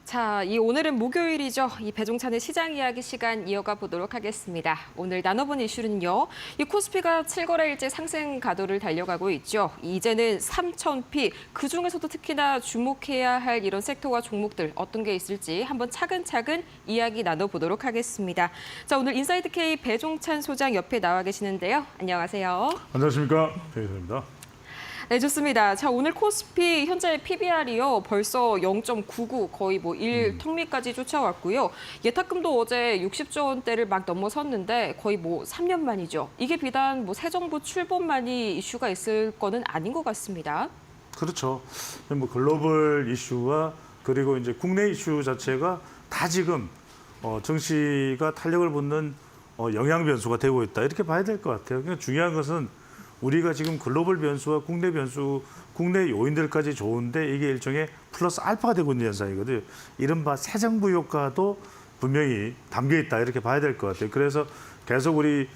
자, 오늘은 목요일이죠. 이 배종찬의 시장 이야기 시간 이어가 보도록 하겠습니다. 오늘 나눠본 이슈는요. 이 코스피가 7거래일째 상승 가도를 달려가고 있죠. 이제는 3,000피, 그중에서도 특히나 주목해야 할 이런 섹터와 종목들 어떤 게 있을지 한번 차근차근 이야기 나눠보도록 하겠습니다. 자, 오늘 인사이드 K 배종찬 소장 옆에 나와 계시는데요. 안녕하세요. 안녕하십니까, 배종찬입니다. 네, 좋습니다. 자, 오늘 코스피 현재 PBR이요. 벌써 0.99 거의 1 턱밑까지 쫓아왔고요. 예탁금도 어제 60조 원대를 막 넘어섰는데 거의 3년 만이죠. 이게 비단 새 정부 출범만이 이슈가 있을 거는 아닌 것 같습니다. 그렇죠. 글로벌 이슈와 그리고 이제 국내 이슈 자체가 다 지금 정시가 탄력을 붙는 영향 변수가 되고 있다. 이렇게 봐야 될 것 같아요. 그러니까 중요한 것은 우리가 지금 글로벌 변수와 국내 변수, 국내 요인들까지 좋은데 이게 일종의 플러스 알파가 되고 있는 현상이거든요. 이른바 새 정부 효과도 분명히 담겨 있다 이렇게 봐야 될 것 같아요. 그래서 계속 우리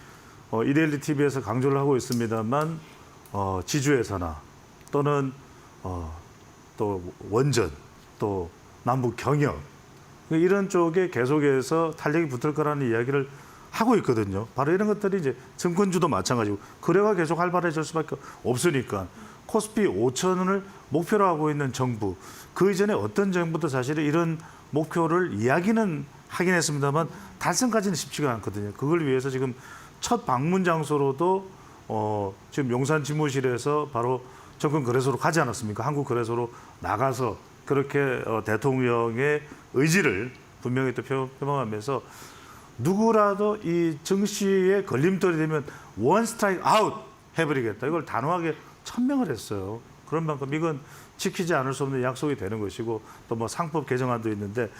이데일리 TV에서 강조를 하고 있습니다만 지주회사나 또는 또 원전, 또 남북 경협 이런 쪽에 계속해서 탄력이 붙을 거라는 이야기를 하고 있거든요. 바로 이런 것들이 이제 증권주도 마찬가지고 거래가 계속 활발해질 수밖에 없으니까 코스피 5,000원을 목표로 하고 있는 정부, 그 이전에 어떤 정부도 사실은 이런 목표를 이야기는 하긴 했습니다만 달성까지는 쉽지가 않거든요. 그걸 위해서 지금 첫 방문 장소로도 지금 용산 지무실에서 바로 정권거래소로 가지 않았습니까? 한국거래소로 나가서 그렇게 대통령의 의지를 분명히 또 표명하면서 누구라도 이 정시에 걸림돌이 되면 원 스트라이크 아웃 해버리겠다. 이걸 단호하게 천명을 했어요. 그런 만큼 이건 지키지 않을 수 없는 약속이 되는 것이고 또 상법 개정안도 있는데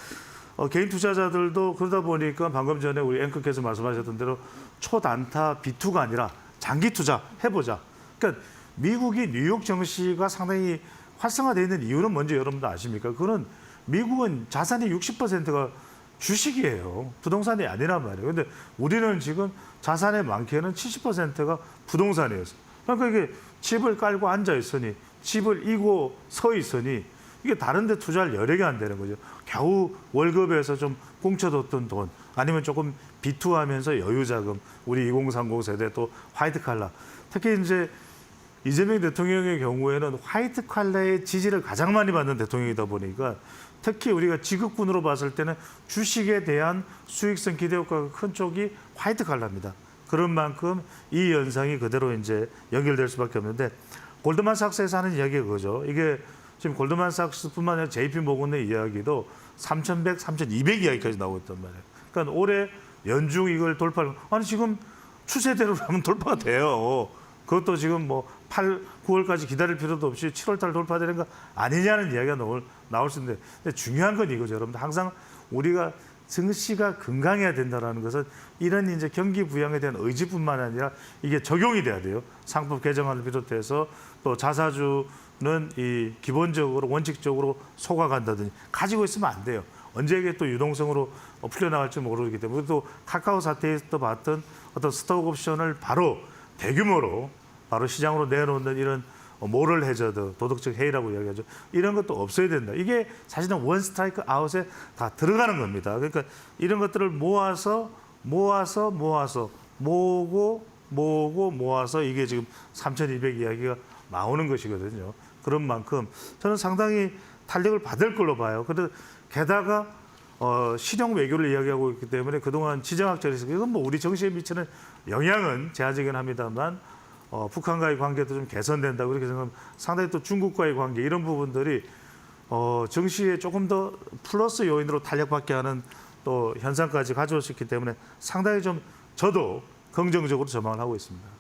개인 투자자들도 그러다 보니까 방금 전에 우리 앵커께서 말씀하셨던 대로 초단타 B2가 아니라 장기 투자 해보자. 그러니까 미국이 뉴욕 정시가 상당히 활성화되어 있는 이유는 뭔지 여러분도 아십니까? 그거는 미국은 자산의 60%가 주식이에요. 부동산이 아니란 말이에요. 근데 우리는 지금 자산의 많게는 70%가 부동산이었어요. 그러니까 이게 집을 깔고 앉아 있으니, 집을 이고 서 있으니 이게 다른 데 투자할 여력이 안 되는 거죠. 겨우 월급에서 좀 꽁쳐뒀던 돈, 아니면 조금 비투하면서 여유자금, 우리 2030 세대 또 화이트 칼라. 특히 이제 이재명 대통령의 경우에는 화이트 칼라의 지지를 가장 많이 받는 대통령이다 보니까 특히 우리가 지급군으로 봤을 때는 주식에 대한 수익성 기대 효과가 큰 쪽이 화이트 칼라입니다. 그런 만큼 이 현상이 그대로 이제 연결될 수밖에 없는데 골드만삭스에서 하는 이야기가 그거죠. 이게 지금 골드만삭스뿐만 아니라 JP 모건의 이야기도 3,100, 3,200 이야기까지 나오고 있단 말이에요. 그러니까 올해 연중 이걸 돌파를 아니 지금 추세대로라면 돌파가 돼요. 그것도 지금 8, 9월까지 기다릴 필요도 없이 7월 달 돌파되는 거 아니냐는 이야기가 나올 수 있는데 근데 중요한 건 이거죠. 여러분들 항상 우리가 증시가 건강해야 된다는 것은 이런 이제 경기 부양에 대한 의지뿐만 아니라 이게 적용이 돼야 돼요. 상법 개정안을 비롯해서 또 자사주는 이 기본적으로 원칙적으로 속아간다든지 가지고 있으면 안 돼요. 언제 이게 또 유동성으로 풀려나갈지 모르기 때문에 또 카카오 사태에서 봤던 어떤 스톡 옵션을 바로 대규모로 바로 시장으로 내놓는 이런 모럴 해저드, 도덕적 해이라고 이야기하죠. 이런 것도 없어야 된다. 이게 사실은 원 스트라이크 아웃에 다 들어가는 겁니다. 그러니까 이런 것들을 모아서 모아서 이게 지금 3,200 이야기가 나오는 것이거든요. 그런 만큼 저는 상당히 탄력을 받을 걸로 봐요. 그런데 게다가 실용 외교를 이야기하고 있기 때문에 그동안 지정학적에서 이건 우리 정시에 미치는 영향은 제한적이긴 합니다만 북한과의 관계도 좀 개선된다고 그렇게 생각하면 상당히 또 중국과의 관계 이런 부분들이 정시에 조금 더 플러스 요인으로 탄력받게 하는 또 현상까지 가져올 수 있기 때문에 상당히 좀 저도 긍정적으로 전망을 하고 있습니다.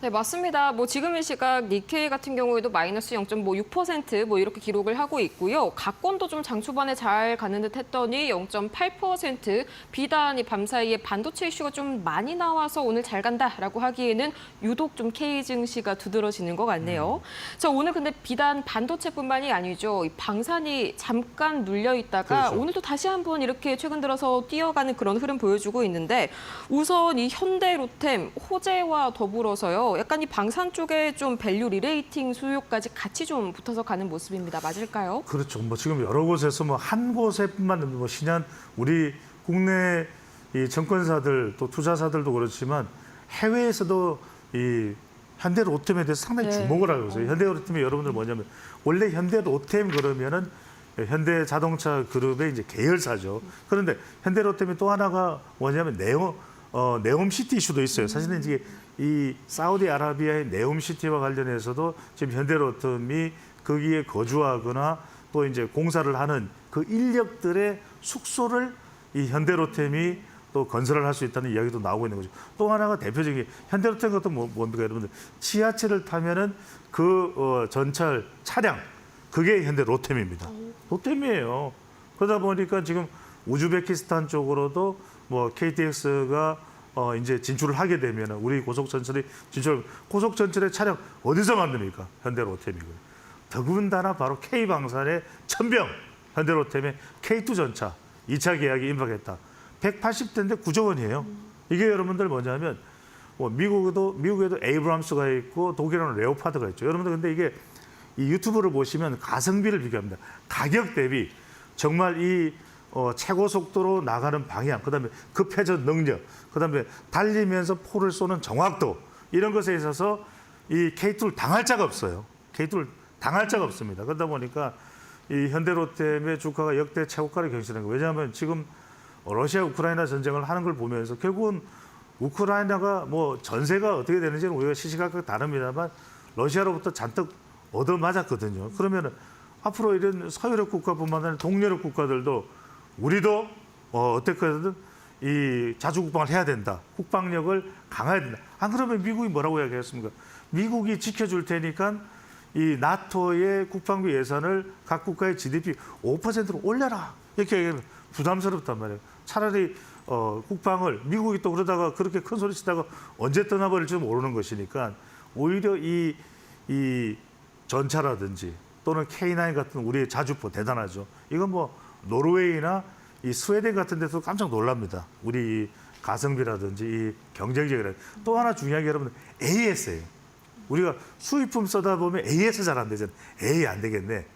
네, 맞습니다. 지금 이 시각 니케이 같은 경우에도 마이너스 0.6% 이렇게 기록을 하고 있고요. 가권도 좀 장 초반에 잘 가는 듯 했더니 0.8% 비단 이 밤 사이에 반도체 이슈가 좀 많이 나와서 오늘 잘 간다라고 하기에는 유독 좀 K 증시가 두드러지는 것 같네요. 자, 오늘 근데 비단 반도체뿐만이 아니죠. 이 방산이 잠깐 눌려 있다가 그렇죠. 오늘도 다시 한번 이렇게 최근 들어서 뛰어가는 그런 흐름 보여주고 있는데 우선 이 현대, 로템, 호재와 더불어서요. 있는데요. 약간 이 방산 쪽에 좀 밸류 리레이팅 수요까지 같이 좀 붙어서 가는 모습입니다. 맞을까요? 그렇죠. 뭐 지금 여러 곳에서 뭐 한 곳에뿐만 뭐 신한 우리 국내 이 정권사들 또 투자사들도 그렇지만 해외에서도 이 현대로템에 대해서 상당히 네. 주목을 하고 있어요. 현대로템이 여러분들 뭐냐면 원래 현대로템 그러면은 현대자동차 그룹의 이제 계열사죠. 그런데 현대로템이 또 하나가 뭐냐면 네옴시티 이슈도 있어요. 사실은 이제 이 사우디아라비아의 네옴시티와 관련해서도 지금 현대로템이 거기에 거주하거나 또 이제 공사를 하는 그 인력들의 숙소를 이 현대로템이 또 건설을 할 수 있다는 이야기도 나오고 있는 거죠. 또 하나가 대표적인 현대로템 같은 뭡니까 여러분들 지하철을 타면은 그 전철 차량 그게 현대로템입니다. 로템이에요. 그러다 보니까 지금 우즈베키스탄 쪽으로도 뭐 KTX가 이제 진출을 하게 되면 우리 고속전철의 고속전철의 차량 어디서 만듭니까? 현대로템이고요. 더군다나 바로 K방산의 천병 현대로템의 K2 전차 2차 계약이 임박했다. 180대인데 9조 원이에요. 이게 여러분들 뭐냐면 뭐 미국에도 에이브람스가 있고 독일에는 레오파드가 있죠. 여러분들 근데 이게 이 유튜브를 보시면 가성비를 비교합니다. 가격 대비 정말 이 최고 속도로 나가는 방향, 그다음에 급회전 능력, 그다음에 달리면서 포를 쏘는 정확도 이런 것에 있어서 이 K2를 당할 자가 없어요. K2를 당할 자가 없습니다. 그러다 보니까 이 현대로템의 주가가 역대 최고가를 경신한 거예요. 왜냐하면 지금 러시아 우크라이나 전쟁을 하는 걸 보면서 결국은 우크라이나가 뭐 전세가 어떻게 되는지는 우리가 시시각각 다릅니다만 러시아로부터 잔뜩 얻어맞았거든요. 그러면 앞으로 이런 서유럽 국가뿐만 아니라 동유럽 국가들도 우리도 어떻게든 이 자주국방을 해야 된다. 국방력을 강화해야 된다. 안 그러면 미국이 뭐라고 이야기했습니까? 미국이 지켜줄 테니까 이 나토의 국방비 예산을 각 국가의 GDP 5%로 올려라. 이렇게 얘기하면 부담스럽단 말이에요. 차라리 국방을 미국이 또 그러다가 그렇게 큰 소리 치다가 언제 떠나버릴지 모르는 것이니까 오히려 이 전차라든지 또는 K9 같은 우리의 자주포 대단하죠. 이건 뭐 노르웨이나 이 스웨덴 같은 데서 깜짝 놀랍니다. 우리 가성비라든지 이 경쟁력이라든지 또 하나 중요한 게 여러분들 AS예요. 우리가 수입품 써다 보면 AS 잘 안 되잖아요. A 안 되겠네.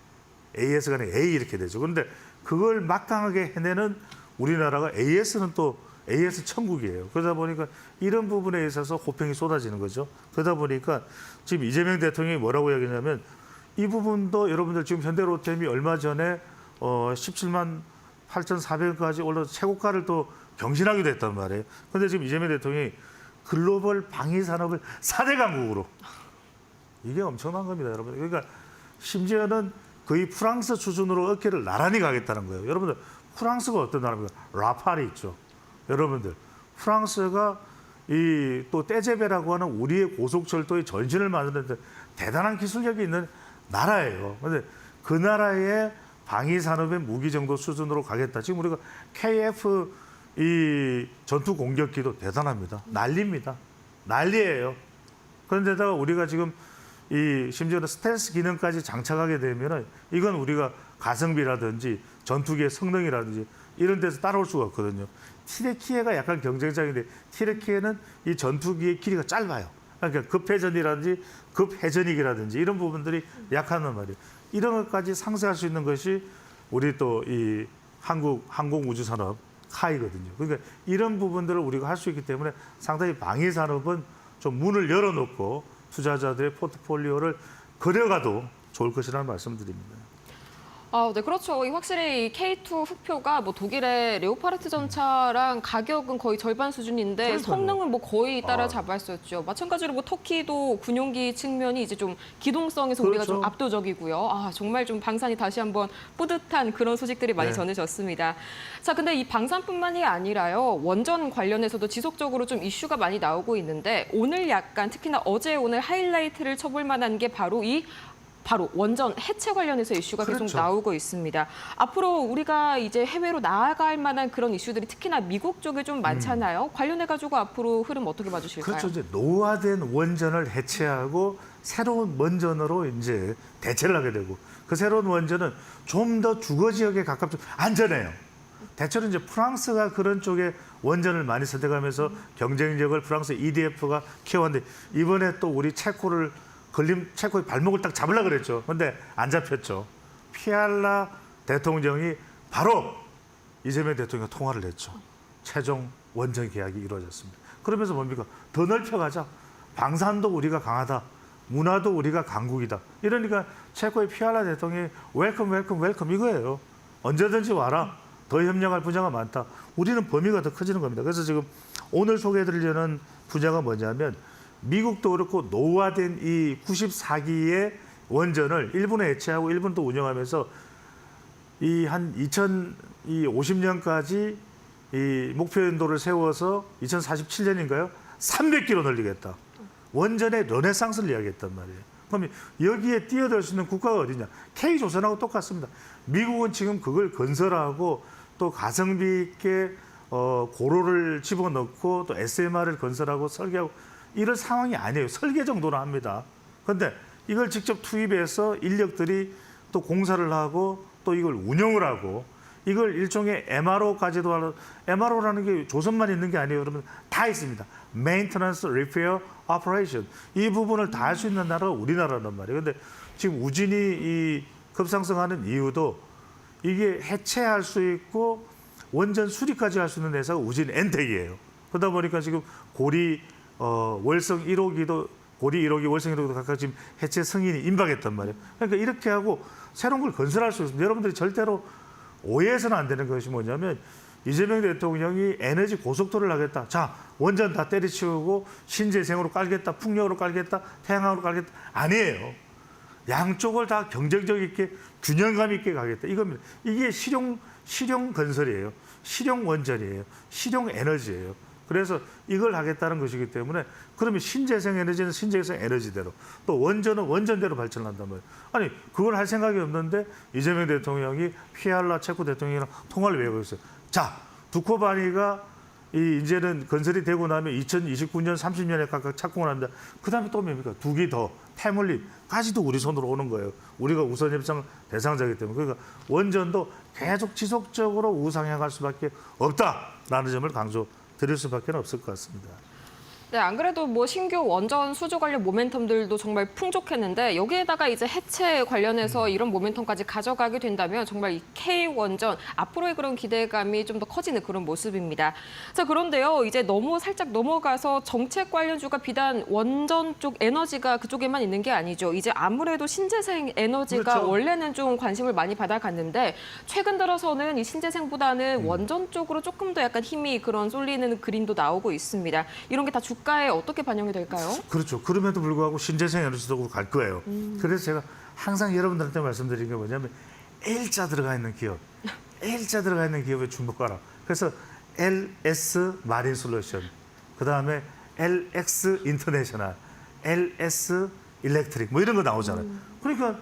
AS가 아니라 A 이렇게 되죠. 그런데 그걸 막강하게 해내는 우리나라가 AS는 또 AS 천국이에요. 그러다 보니까 이런 부분에 있어서 호평이 쏟아지는 거죠. 그러다 보니까 지금 이재명 대통령이 뭐라고 이야기하냐면 이 부분도 여러분들 지금 현대로템이 얼마 전에 17만 8,400원까지 올라서 최고가를 또 경신하기도 했단 말이에요. 그런데 지금 이재명 대통령이 글로벌 방위 산업을 4대 강국으로 이게 엄청난 겁니다, 여러분. 그러니까 심지어는 거의 프랑스 수준으로 어깨를 나란히 가겠다는 거예요. 여러분들 프랑스가 어떤 나라입니까? 라팔이 있죠. 여러분들 프랑스가 이 또 떼제베라고 하는 우리의 고속철도의 전신을 만드는데 대단한 기술력이 있는 나라예요. 그런데 그 나라의 방위 산업의 무기 정도 수준으로 가겠다. 지금 우리가 KF 이 전투 공격기도 대단합니다. 난리입니다. 난리예요. 그런데다가 우리가 지금 이 심지어는 스텔스 기능까지 장착하게 되면은 이건 우리가 가성비라든지 전투기의 성능이라든지 이런 데서 따라올 수가 없거든요. 티레키에가 약간 경쟁자인데 티레키에는 이 전투기의 길이가 짧아요. 그러니까 급회전이라든지 급회전익이라든지 이런 부분들이 약하단 말이에요. 이런 것까지 상쇄할 수 있는 것이 우리 또 이 한국 항공우주산업 카이거든요. 그러니까 이런 부분들을 우리가 할 수 있기 때문에 상당히 방위 산업은 좀 문을 열어놓고 투자자들의 포트폴리오를 그려가도 좋을 것이라는 말씀드립니다. 네, 그렇죠. 확실히 이 K2 흑표가 뭐 독일의 레오파르트 전차랑 가격은 거의 절반 수준인데 그러니까요. 성능은 뭐 거의 따라잡았었죠. 마찬가지로 뭐 터키도 군용기 측면이 이제 좀 기동성에서 우리가 좀 그렇죠. 압도적이고요. 정말 좀 방산이 다시 한번 뿌듯한 그런 소식들이 많이 네. 전해졌습니다. 자, 근데 이 방산뿐만이 아니라요. 원전 관련해서도 지속적으로 좀 이슈가 많이 나오고 있는데 오늘 약간 특히나 어제 오늘 하이라이트를 쳐볼 만한 게 바로 원전 해체 관련해서 이슈가 계속 그렇죠. 나오고 있습니다. 앞으로 우리가 이제 해외로 나아갈 만한 그런 이슈들이 특히나 미국 쪽에 좀 많잖아요. 관련해가지고 앞으로 흐름 어떻게 봐주실까요? 그렇죠. 이제 노화된 원전을 해체하고 새로운 원전으로 이제 대체를 하게 되고 그 새로운 원전은 좀 더 주거 지역에 가깝죠. 안전해요. 대체로 이제 프랑스가 그런 쪽에 원전을 많이 선택하면서 경쟁력을 프랑스 EDF가 키워왔는데 이번에 또 우리 체코의 발목을 딱 잡으려고 그랬죠. 근데 안 잡혔죠. 피알라 대통령이 바로 이재명 대통령과 통화를 했죠. 최종 원전 계약이 이루어졌습니다. 그러면서 뭡니까? 더 넓혀가자. 방산도 우리가 강하다. 문화도 우리가 강국이다. 이러니까 체코의 피알라 대통령이 웰컴 이거예요. 언제든지 와라. 더 협력할 분야가 많다. 우리는 범위가 더 커지는 겁니다. 그래서 지금 오늘 소개해드리려는 분야가 뭐냐면 미국도 그렇고 노후화된 이 94기의 원전을 일본에 해체하고 일본 또 운영하면서 이 한 2050년까지 이 목표 연도를 세워서 2047년인가요? 300기로 늘리겠다. 원전의 르네상스를 이야기했단 말이에요. 그럼 여기에 뛰어들 수 있는 국가가 어디냐? K조선하고 똑같습니다. 미국은 지금 그걸 건설하고 또 가성비 있게 고로를 집어넣고 또 SMR을 건설하고 설계하고 이런 상황이 아니에요. 설계 정도는 합니다. 그런데 이걸 직접 투입해서 인력들이 또 공사를 하고 또 이걸 운영을 하고 이걸 일종의 MRO까지도 하는 MRO라는 게 조선만 있는 게 아니에요. 여러분 다 있습니다. Maintenance, Repair, Operation 이 부분을 다 할 수 있는 나라가 우리나라란 말이에요. 근데 지금 우진이 이 급상승하는 이유도 이게 해체할 수 있고 원전 수리까지 할 수 있는 회사가 우진 엔텍이에요. 그러다 보니까 지금 고리 월성 1호기도 고리 1호기 월성 1호기도 각각 지금 해체 승인이 임박했단 말이에요. 그러니까 이렇게 하고 새로운 걸 건설할 수 있습니다. 여러분들이 절대로 오해해서는 안 되는 것이 뭐냐면 이재명 대통령이 에너지 고속도로를 하겠다. 자, 원전 다 때려치우고 신재생으로 깔겠다. 풍력으로 깔겠다. 태양광으로 깔겠다. 아니에요. 양쪽을 다 경쟁력 있게 균형감 있게 가겠다. 이겁니다. 이게 실용 건설이에요. 실용 원전이에요. 실용 에너지예요. 그래서 이걸 하겠다는 것이기 때문에 그러면 신재생 에너지는 신재생 에너지대로 또 원전은 원전대로 발전한단 말이에요. 아니 그걸 할 생각이 없는데 이재명 대통령이 피알라 체코 대통령이랑 통화를 외우고 있어요. 자, 두코바니가 이제는 건설이 되고 나면 2029년, 30년에 각각 착공을 합니다. 그다음에 또 뭡니까? 두 개 더 태물림까지도 우리 손으로 오는 거예요. 우리가 우선 협상 대상자이기 때문에 그러니까 원전도 계속 지속적으로 우상향할 수밖에 없다라는 점을 강조드릴 수밖에 없을 것 같습니다. 네, 안 그래도 뭐 신규 원전 수주 관련 모멘텀들도 정말 풍족했는데 여기에다가 이제 해체 관련해서 이런 모멘텀까지 가져가게 된다면 정말 이 K 원전 앞으로의 그런 기대감이 좀 더 커지는 그런 모습입니다. 자, 그런데요, 이제 너무 살짝 넘어가서 정책 관련주가 비단 원전 쪽 에너지가 그쪽에만 있는 게 아니죠. 이제 아무래도 신재생 에너지가 그렇죠. 원래는 좀 관심을 많이 받아갔는데 최근 들어서는 이 신재생보다는 원전 쪽으로 조금 더 약간 힘이 그런 쏠리는 그림도 나오고 있습니다. 이런 게 다 주가에 어떻게 반영이 될까요? 그렇죠. 그럼에도 불구하고 신재생 에너지 쪽으로 갈 거예요. 그래서 제가 항상 여러분들한테 말씀드린 게 뭐냐면 L자 들어가 있는 기업, L자 들어가 있는 기업에 주목하라. 그래서 LS 마린 솔루션, 그다음에 LX 인터내셔널, LS 일렉트릭 뭐 이런 거 나오잖아요. 그러니까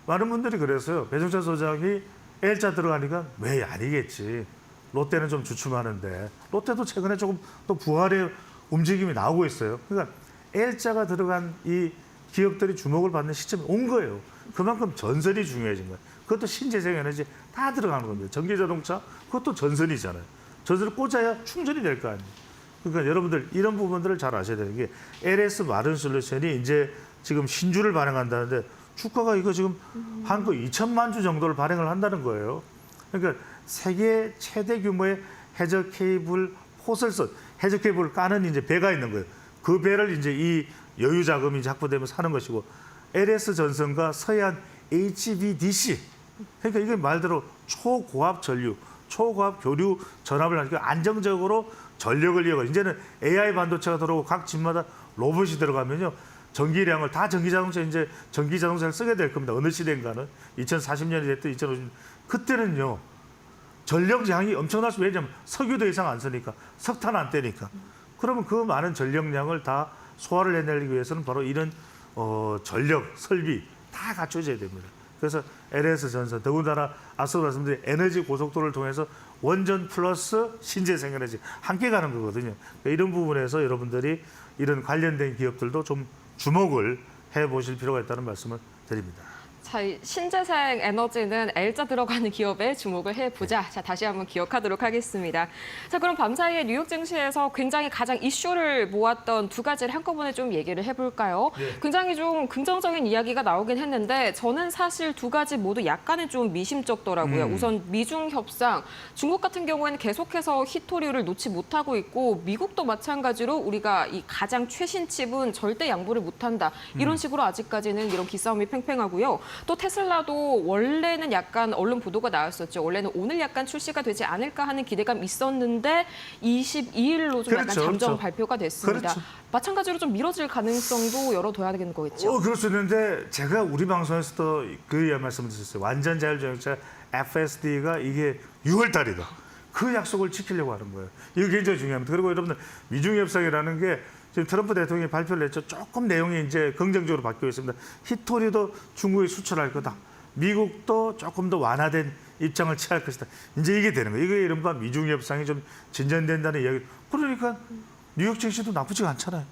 많은 분들이 그랬어요. 배종찬 소장이 L자 들어가니까 왜 아니겠지. 롯데는 좀 주춤하는데 롯데도 최근에 조금 또 부활의 움직임이 나오고 있어요. 그러니까 L자가 들어간 이 기업들이 주목을 받는 시점이 온 거예요. 그만큼 전선이 중요해진 거예요. 그것도 신재생 에너지 다 들어가는 겁니다. 전기자동차 그것도 전선이잖아요. 전선을 꽂아야 충전이 될 거 아니에요. 그러니까 여러분들 이런 부분들을 잘 아셔야 되는 게 LS 마른 솔루션이 이제 지금 신주를 발행한다는데 주가가 이거 지금 한 거 2천만 주 정도를 발행을 한다는 거예요. 그러니까 세계 최대 규모의 해저 케이블 포설선, 해저 케이블을 까는 이제 배가 있는 거예요. 그 배를 이제 이 여유 자금이 이제 확보되면 사는 것이고 LS 전선과 서해안 HVDC 그러니까 이게 말대로 초고압 전류, 초고압 교류 전압을 하니까 안정적으로 전력을 이어가 이제는 AI 반도체가 들어오고 각 집마다 로봇이 들어가면요. 전기량을 다 전기자동차 이제 전기자동차를 쓰게 될 겁니다. 어느 시대인가는 2040년이 됐든 2050년 그때는요. 전력량이 엄청날 수 왜냐하면 석유 더 이상 안 쓰니까 석탄 안 떼니까 그러면 그 많은 전력량을 다 소화를 해내기 위해서는 바로 이런 전력 설비 다 갖춰져야 됩니다. 그래서 LS 전선 더군다나 앞서 말씀드린 에너지 고속도로를 통해서 원전 플러스 신재생 에너지 함께 가는 거거든요. 그러니까 이런 부분에서 여러분들이 이런 관련된 기업들도 좀 주목을 해보실 필요가 있다는 말씀을 드립니다. 자, 이 신재생 에너지는 L자 들어가는 기업에 주목을 해보자. 자, 다시 한번 기억하도록 하겠습니다. 자, 그럼 밤사이에 뉴욕 증시에서 굉장히 가장 이슈를 모았던 두 가지를 한꺼번에 좀 얘기를 해볼까요? 네. 굉장히 좀 긍정적인 이야기가 나오긴 했는데 저는 사실 두 가지 모두 약간은 좀 미심쩍더라고요. 우선 미중 협상, 중국 같은 경우에는 계속해서 히토류를 놓지 못하고 있고 미국도 마찬가지로 우리가 이 가장 최신 칩은 절대 양보를 못한다. 이런 식으로 아직까지는 이런 기싸움이 팽팽하고요. 또 테슬라도 원래는 약간 언론 보도가 나왔었죠. 원래는 오늘 약간 출시가 되지 않을까 하는 기대감이 있었는데 22일로 좀 약간 그렇죠, 잠정 그렇죠. 발표가 됐습니다. 그렇죠. 마찬가지로 좀 미뤄질 가능성도 열어둬야 되는 거겠죠. 그럴 수 있는데 제가 우리 방송에서도 그 말씀을 드렸어요. 완전 자율주행차 FSD가 이게 6월 달이다. 그 약속을 지키려고 하는 거예요. 이거 굉장히 중요합니다. 그리고 여러분들 미중 협상이라는 게 지금 트럼프 대통령이 발표를 했죠. 조금 내용이 이제 긍정적으로 바뀌고 있습니다. 히토리도 중국에 수출할 거다. 미국도 조금 더 완화된 입장을 취할 것이다. 이제 이게 되는 거예요. 이게 이른바 미중 협상이 좀 진전된다는 이야기. 그러니까 뉴욕 증시도 나쁘지가 않잖아요.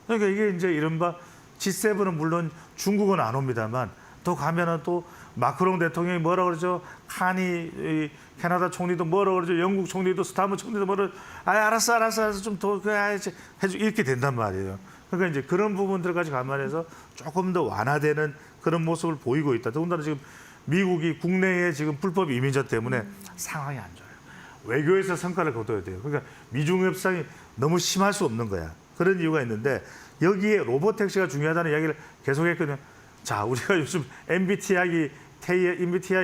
그러니까 이게 이제 이른바 G7은 물론 중국은 안 옵니다만 또 가면은 또 마크롱 대통령이 뭐라 그러죠? 카니 캐나다 총리도 뭐라 그러죠? 영국 총리도 스타머 총리도 뭐라 알았어 좀 더 해주 이렇게 된단 말이에요. 그러니까 이제 그런 부분들까지 감안해서 조금 더 완화되는 그런 모습을 보이고 있다. 더군다나 지금 미국이 국내에 지금 불법 이민자 때문에 상황이 안 좋아요. 외교에서 성과를 거둬야 돼요. 그러니까 미중 협상이 너무 심할 수 없는 거야. 그런 이유가 있는데 여기에 로보택시가 중요하다는 이야기를 계속했거든요. 자, 우리가 요즘 MBTI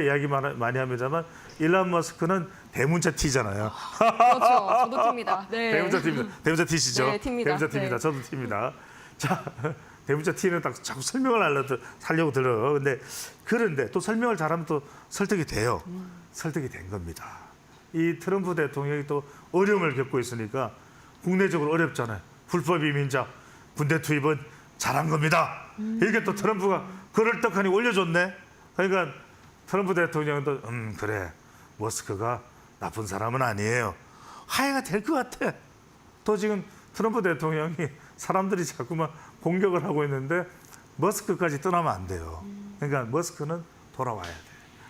이야기 많이 합니다만 일론 머스크는 대문자 T잖아요. 그렇죠. 저도 T입니다. 네. 대문자 T입니다. 대문자 T시죠? 네, T입니다. 대문자 T입니다. 네. 저도 T입니다. 자, 대문자 T는 딱 자꾸 설명을 하려고 들어요. 그런데 또 설명을 잘하면 또 설득이 돼요. 설득이 된 겁니다. 이 트럼프 대통령이 또 어려움을 겪고 있으니까 국내적으로 어렵잖아요. 불법 이민자 군대 투입은 잘한 겁니다. 이게 또 트럼프가 그럴듯하니 올려줬네. 그러니까 트럼프 대통령은 또 그래 머스크가 나쁜 사람은 아니에요. 화해가 될 것 같아. 또 지금 트럼프 대통령이 사람들이 자꾸만 공격을 하고 있는데 머스크까지 떠나면 안 돼요. 그러니까 머스크는 돌아와야 돼.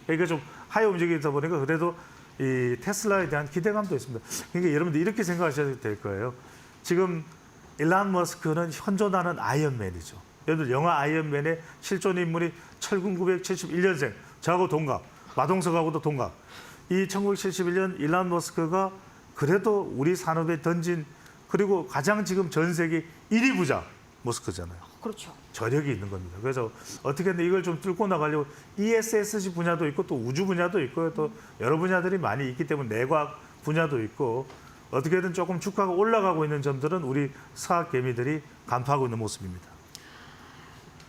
그러니까 좀 화해 움직이다 보니까 그래도 이 테슬라에 대한 기대감도 있습니다. 그러니까 여러분들 이렇게 생각하셔도 될 거예요. 지금 일론 머스크는 현존하는 아이언맨이죠. 여러분들 영화 아이언맨의 실존 인물이 1971년생, 저하고 동갑, 마동석하고도 동갑. 이 1971년 일론 머스크가 그래도 우리 산업에 던진 그리고 가장 지금 전 세계 1위 부자 머스크잖아요. 그렇죠. 저력이 있는 겁니다. 그래서 어떻게든 이걸 좀 뚫고 나가려고 ESSG 분야도 있고 또 우주 분야도 있고 또 여러 분야들이 많이 있기 때문에 내과학 분야도 있고 어떻게든 조금 주가가 올라가고 있는 점들은 우리 사학 개미들이 간파하고 있는 모습입니다.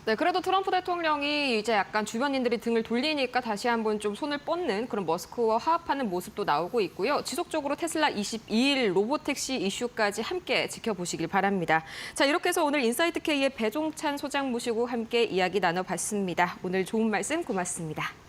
네, 그래도 트럼프 대통령이 이제 약간 주변인들이 등을 돌리니까 다시 한번 좀 손을 뻗는 그런 머스크와 화합하는 모습도 나오고 있고요. 지속적으로 테슬라 22일 로보택시 이슈까지 함께 지켜보시길 바랍니다. 자, 이렇게 해서 오늘 인사이트 K의 배종찬 소장 모시고 함께 이야기 나눠봤습니다. 오늘 좋은 말씀 고맙습니다.